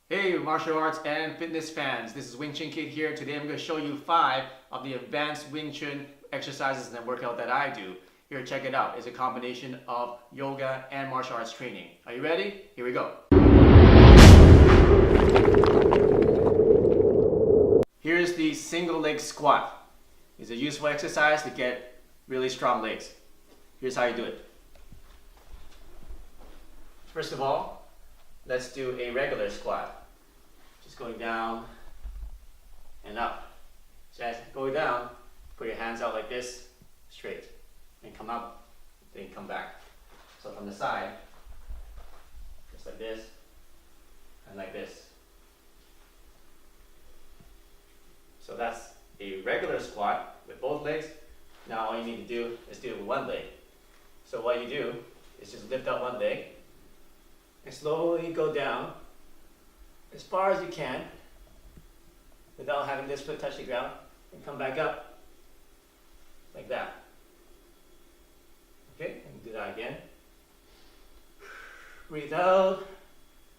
Hey martial arts and fitness fans, this is Wing Chun Kid here. Today I'm going to show you 5 of the advanced Wing Chun exercises and workout that I do. Here, check it out. It's a combination of yoga and martial arts training. Are you ready? Here we go. Here's the single leg squat. It's a useful exercise to get really strong legs. Here's how you do it. First of all, let's do a regular squat. Just going down and up. So as going down, put your hands out like this, straight. And come up, then come back. So from the side, just like this, and like this. So that's a regular squat with both legs. Now all you need to do is do it with one leg. So what you do is just lift up one leg, and slowly go down as far as you can without having this foot touch the ground, and come back up like that. Okay, and do that again. Breathe out,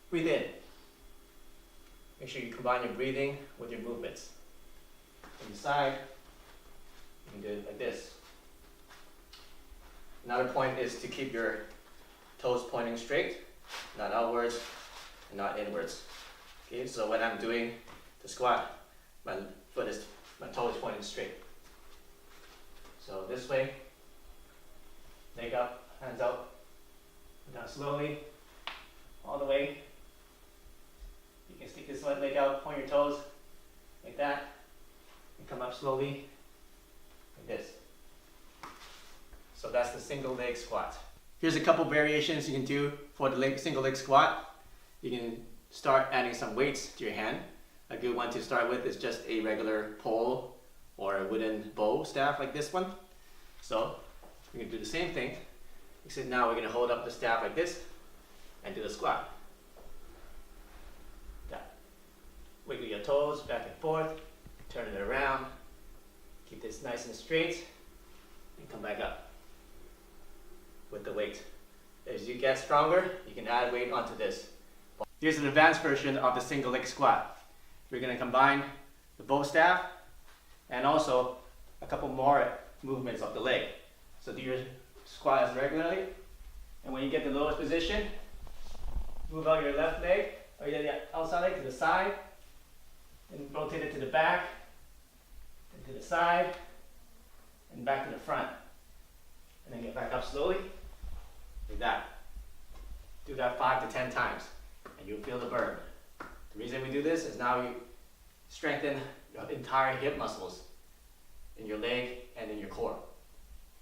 breathe in. Make sure you combine your breathing with your movements. From the side, you can do it like this. Another point is to keep your toes pointing straight, not outwards and not inwards. Okay, so when I'm doing the squat, my toe is pointing straight. So this way, leg up, hands out, down slowly, all the way. You can stick this one leg out, point your toes like that, and come up slowly like this. So that's the single leg squat. Here's a couple variations you can do for the single leg squat. You can start adding some weights to your hand. A good one to start with is just a regular pole or a wooden bow staff like this one. So we're going to do the same thing, except now we're going to hold up the staff like this and do the squat. That. Wiggle your toes back and forth, turn it around, keep this nice and straight, and come back up with the weight. As you get stronger, you can add weight onto this. Here's an advanced version of the single leg squat. We're going to combine the bow staff and also a couple more movements of the leg. So do your squat as regularly, and when you get the lowest position, move out your left leg or your outside leg to the side, and rotate it to the back, and to the side, and back to the front. And then get back up slowly, like that. Do that 5 to 10 times, and you'll feel the burn. The reason we do this is now you strengthen your entire hip muscles in your leg and in your core.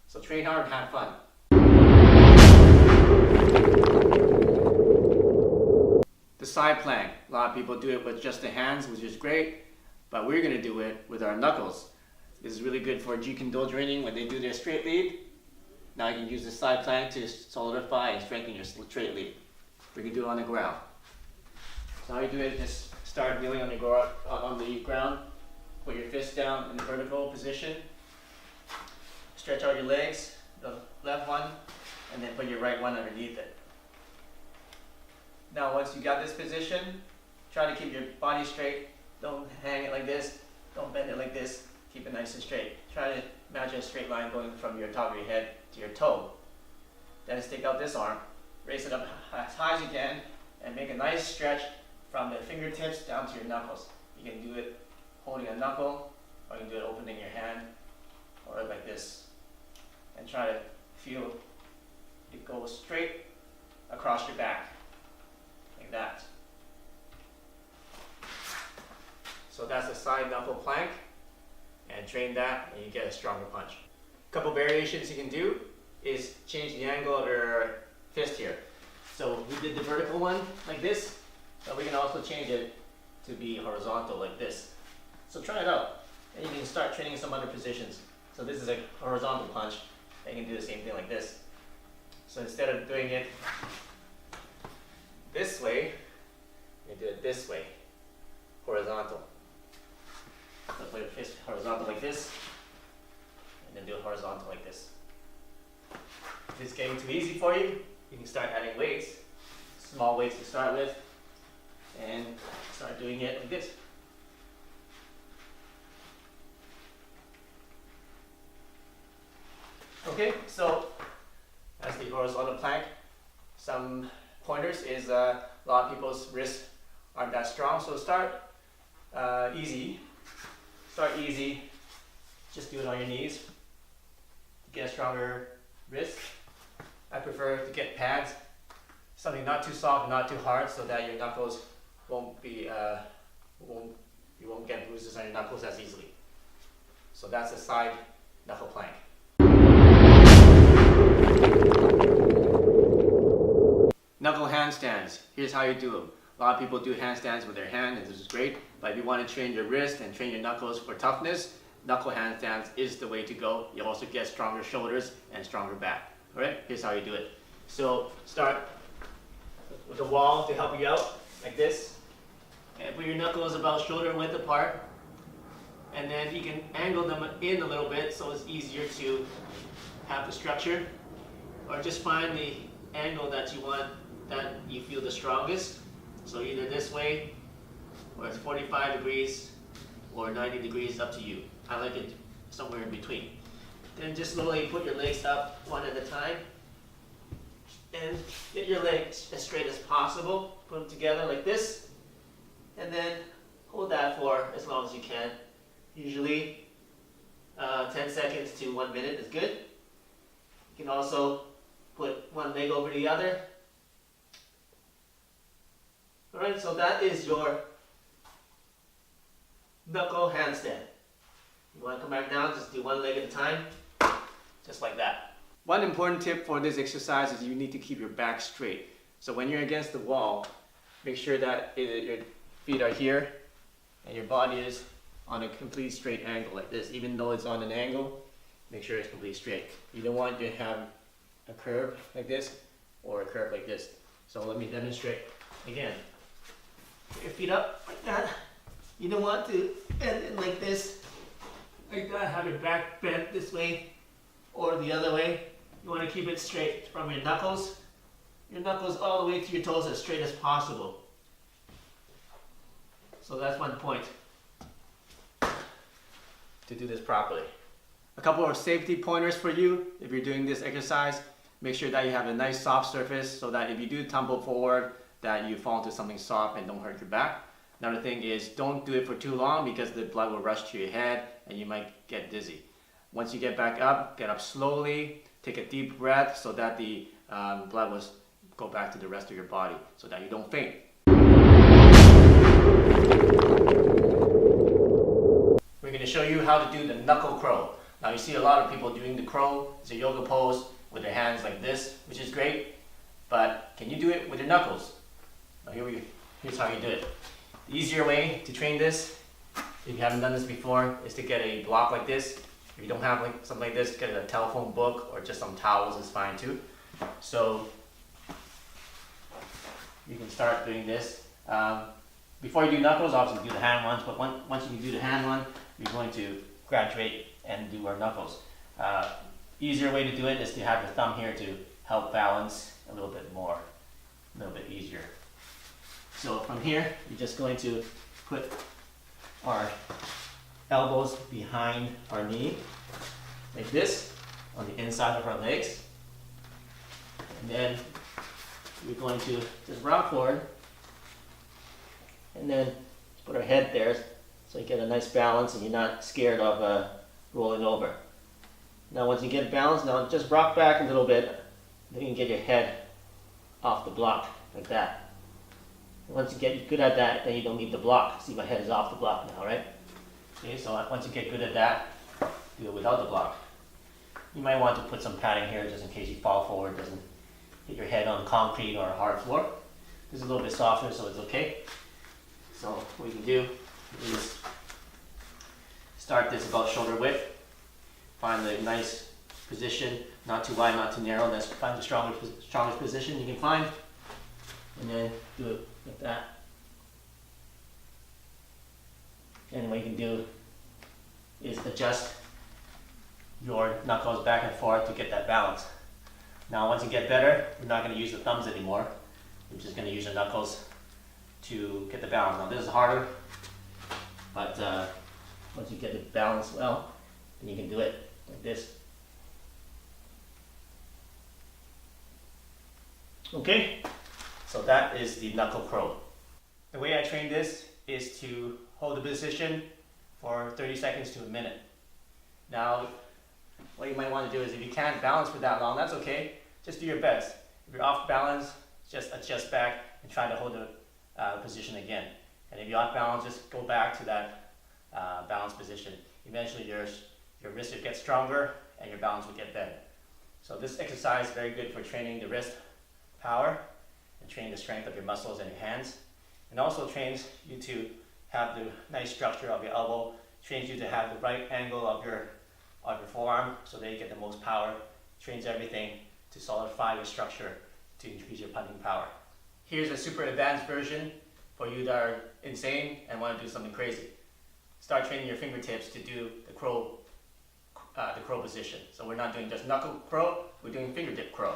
So train hard and have fun. The side plank. A lot of people do it with just the hands, which is great, but we're going to do it with our knuckles. This is really good for Jeet Kune Do training when they do their straight lead. Now you can use the side plank to solidify and strengthen your straight lead. We can do it on the ground. So how you do it, just start kneeling on the ground, put your fist down in the vertical position, stretch out your legs, the left one, and then put your right one underneath it. Now once you got this position, try to keep your body straight. Don't hang it like this, don't bend it like this, keep it nice and straight. Try to imagine a straight line going from your top of your head to your toe. Then stick out this arm, raise it up as high as you can, and make a nice stretch from the fingertips down to your knuckles. You can do it holding a knuckle, or you can do it opening your hand, or like this. And try to feel it go straight across your back, like that. So that's a side knuckle plank, and train that and you get a stronger punch. A couple variations you can do is change the angle of your fist here. So we did the vertical one like this, but we can also change it to be horizontal like this. So try it out, and you can start training some other positions. So this is a horizontal punch, and you can do the same thing like this. So instead of doing it this way, you do it this way, horizontal. So put your fist horizontal like this, and then do it horizontal like this. If it's getting too easy for you, you can start adding weights, small weights to start with, and doing it like this. Okay, so that's the horizontal plank. Some pointers is a lot of people's wrists aren't that strong, so start easy. Start easy. Just do it on your knees. Get a stronger wrist. I prefer to get pads, something not too soft, not too hard, so that your knuckles won't be you won't get bruises on your knuckles as easily. So that's a side knuckle plank. Knuckle handstands. Here's how you do them. A lot of people do handstands with their hand, and this is great. But if you want to train your wrist and train your knuckles for toughness, knuckle handstands is the way to go. You also get stronger shoulders and stronger back. All right, here's how you do it. So start with the wall to help you out, like this. And put your knuckles about shoulder width apart. And then you can angle them in a little bit so it's easier to have the structure. Or just find the angle that you want, that you feel the strongest. So either this way, or it's 45 degrees, or 90 degrees, up to you. I like it somewhere in between. Then just slowly put your legs up one at a time. And get your legs as straight as possible. Put them together like this. And then hold that for as long as you can. Usually 10 seconds to 1 minute is good. You can also put one leg over the other. Alright, so that is your knuckle handstand. You want to come back down, just do one leg at a time, just like that. One important tip for this exercise is you need to keep your back straight. So when you're against the wall, make sure that your feet are here and your body is on a complete straight angle like this. Even though it's on an angle, make sure it's completely straight. You don't want to have a curve like this or a curve like this. So let me demonstrate again. Put your feet up like that. You don't want to end it like this, like that. Have your back bent this way or the other way. You want to keep it straight from your knuckles all the way to your toes, as straight as possible. So that's one point to do this properly. A couple of safety pointers for you if you're doing this exercise. Make sure that you have a nice soft surface so that if you do tumble forward, that you fall into something soft and don't hurt your back. Another thing is don't do it for too long because the blood will rush to your head and you might get dizzy. Once you get back up, get up slowly, take a deep breath so that the blood will go back to the rest of your body so that you don't faint. We're going to show you how to do the knuckle crow. Now you see a lot of people doing the crow. It's a yoga pose with their hands like this, which is great, but can you do it with your knuckles? Now here's how you do it. The easier way to train this, if you haven't done this before, is to get a block like this. If you don't have something like this, get a telephone book or just some towels is fine too. So you can start doing this. Before you do knuckles, obviously do the hand ones, but once you do the hand one, you're going to graduate and do our knuckles. Easier way to do it is to have your thumb here to help balance a little bit more, a little bit easier. So from here, you're just going to put our elbows behind our knee, like this, on the inside of our legs. And then we're going to just rock forward, and then put our head there so you get a nice balance and you're not scared of rolling over. Now once you get balanced, now just rock back a little bit, then you can get your head off the block, like that. And once you get good at that, then you don't need the block. See, my head is off the block now, right? Okay, so once you get good at that, do it without the block. You might want to put some padding here just in case you fall forward, doesn't hit your head on concrete or a hard floor. This is a little bit softer, so it's okay. So what you can do is start this about shoulder width. Find the nice position, not too wide, not too narrow. Let's find the strongest position you can find, and then do it like that. And what you can do is adjust your knuckles back and forth to get that balance. Now once you get better, we're not going to use the thumbs anymore. We're just going to use the knuckles to get the balance. Now this is harder, but once you get the balance well, then you can do it like this. Okay, so that is the knuckle crow. The way I train this is to hold the position for 30 seconds to a minute. Now, what you might want to do is, if you can't balance for that long, that's okay. Just do your best. If you're off balance, just adjust back and try to hold the position again. And if you're off balance, just go back to that balanced position. Eventually your wrist will get stronger and your balance will get better. So this exercise is very good for training the wrist power and training the strength of your muscles and your hands. And also trains you to have the nice structure of your elbow, trains you to have the right angle of your forearm so that you get the most power, trains everything to solidify your structure to increase your punching power. Here's a super advanced version for you that are insane and want to do something crazy. Start training your fingertips to do the crow position. So we're not doing just knuckle crow, we're doing fingertip crow.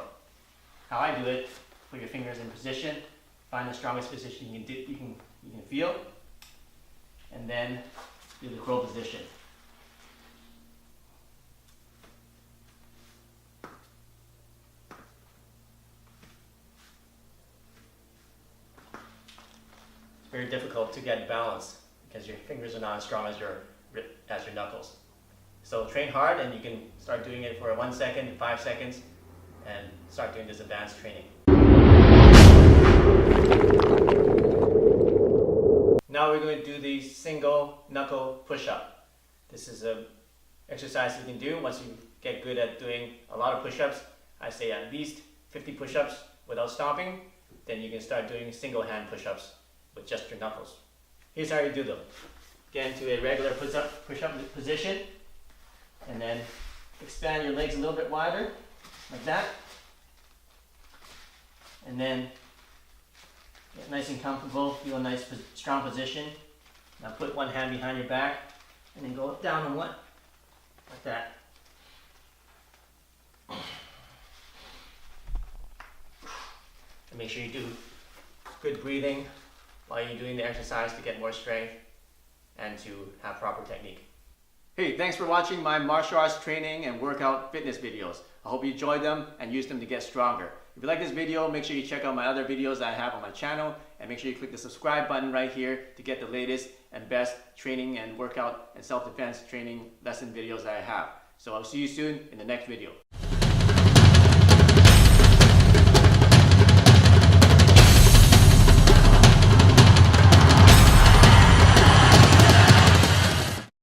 How I do it: put your fingers in position, find the strongest position you can feel, and then do the crow position. It's very difficult to get balance because your fingers are not as strong as your knuckles. So train hard, and you can start doing it for 1 second, 5 seconds, and start doing this advanced training. Now we're going to do the single knuckle push-up. This is an exercise you can do once you get good at doing a lot of push-ups. I say at least 50 push-ups without stopping. Then you can start doing single hand push-ups with just your knuckles. Here's how you do them. Get into a regular push-up position, and then expand your legs a little bit wider, like that. And then get nice and comfortable, feel a nice strong position. Now put one hand behind your back, and then go down on one, like that. And make sure you do good breathing while you're doing the exercise to get more strength and to have proper technique. Hey, thanks for watching my martial arts training and workout fitness videos. I hope you enjoyed them and used them to get stronger. If you like this video, make sure you check out my other videos that I have on my channel, and make sure you click the subscribe button right here to get the latest and best training and workout and self-defense training lesson videos that I have. So I'll see you soon in the next video.